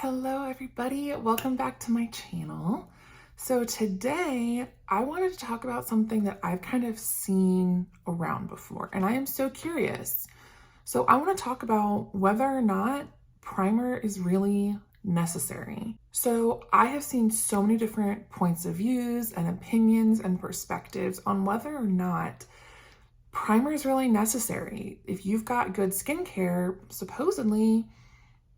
Hello everybody, welcome back to my channel. So today I wanted to talk about something that I've kind of seen around before and I am so curious. So I want to talk about whether or not primer is really necessary. So I have seen so many different points of views and opinions and perspectives on whether or not primer is really necessary. If you've got good skincare, supposedly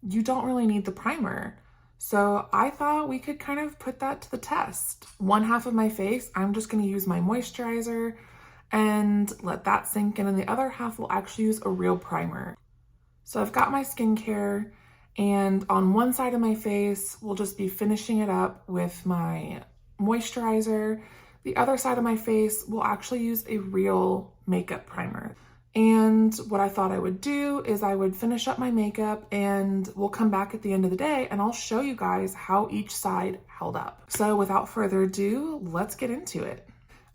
you don't really need the primer. So I thought we could kind of put that to the test. One half of my face, I'm just gonna use my moisturizer and let that sink in, and the other half will actually use a real primer. So I've got my skincare, and on one side of my face, we'll just be finishing it up with my moisturizer. The other side of my face will actually use a real makeup primer. And what I thought I would do is I would finish up my makeup and we'll come back at the end of the day and I'll show you guys how each side held up. So without further ado, let's get into it.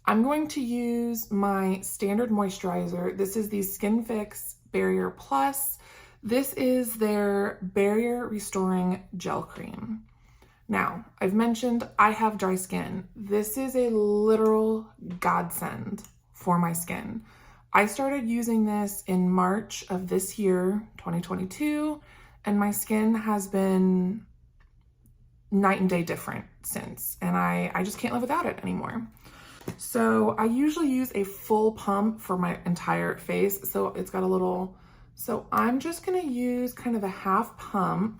I'm going to use my standard moisturizer. This is the Skinfix Barrier Plus. This is their Barrier Restoring Gel Cream. Now, I've mentioned I have dry skin. This is a literal godsend for my skin. I started using this in March of this year, 2022, and my skin has been night and day different since, and I just can't live without it anymore. So I usually use a full pump for my entire face, so it's got a little, so I'm just gonna use kind of a half pump.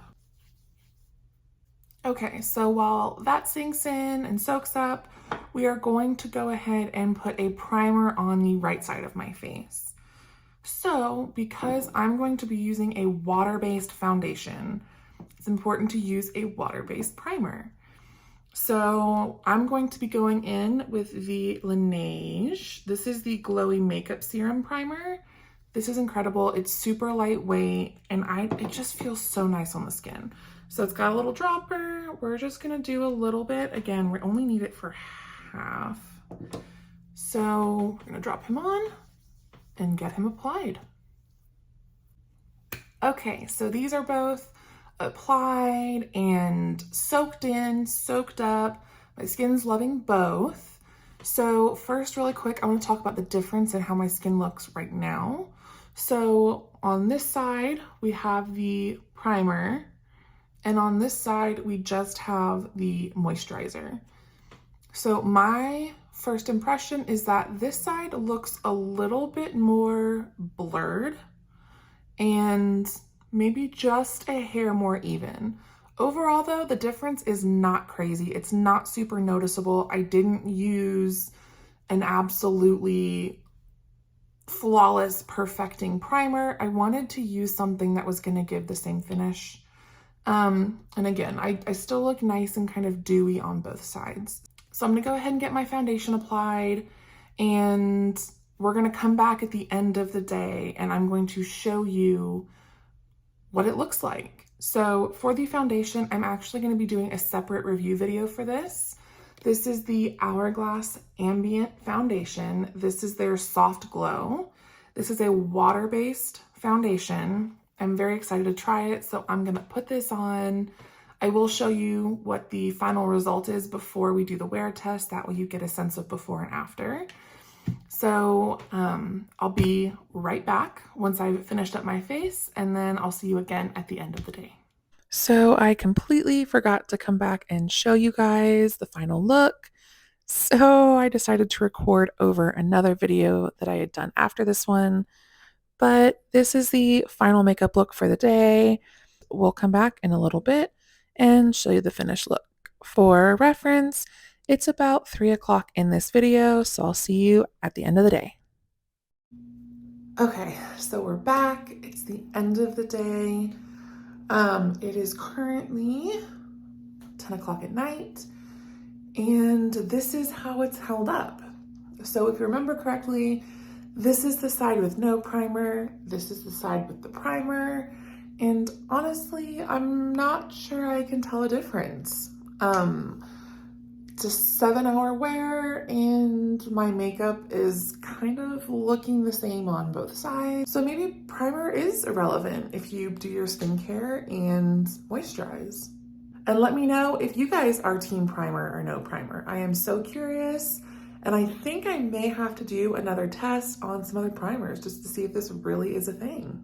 Okay, so while that sinks in and soaks up, we are going to go ahead and put a primer on the right side of my face. So because I'm going to be using a water-based foundation, it's important to use a water-based primer. So I'm going to be going in with the Laneige. This is the Glowy Makeup Serum Primer. This is incredible. It's super lightweight and it just feels so nice on the skin. So it's got a little dropper. We're just gonna do a little bit. Again, we only need it for half. So we're gonna drop him on and get him applied. Okay, so these are both applied and soaked in, soaked up. My skin's loving both. So first, really quick, I wanna talk about the difference in how my skin looks right now. So on this side, we have the primer, and on this side, we just have the moisturizer. So my first impression is that this side looks a little bit more blurred and maybe just a hair more even. Overall though, the difference is not crazy. It's not super noticeable. I didn't use an absolutely flawless perfecting primer. I wanted to use something that was gonna give the same finish. And again, I still look nice and kind of dewy on both sides. So I'm gonna go ahead and get my foundation applied, and we're gonna come back at the end of the day and I'm going to show you what it looks like. So for the foundation, I'm actually gonna be doing a separate review video for this. This is the Hourglass Ambient Foundation. This is their Soft Glow. This is a water-based foundation. I'm very excited to try it, so I'm gonna put this on. I will show you what the final result is before we do the wear test. That way you get a sense of before and after. So I'll be right back once I've finished up my face, and then I'll see you again at the end of the day. So I completely forgot to come back and show you guys the final look. So I decided to record over another video that I had done after this one. But this is the final makeup look for the day. We'll come back in a little bit and show you the finished look. For reference, it's about 3 o'clock in this video, so I'll see you at the end of the day. Okay, so we're back. It's the end of the day. It is currently 10 o'clock at night, and this is how it's held up. So if you remember correctly, this is the side with no primer, this is the side with the primer, and honestly, I'm not sure I can tell a difference. It's a 7-hour wear and my makeup is kind of looking the same on both sides. So maybe primer is irrelevant if you do your skincare and moisturize. And let me know if you guys are team primer or no primer. I am so curious, and I think I may have to do another test on some other primers just to see if this really is a thing.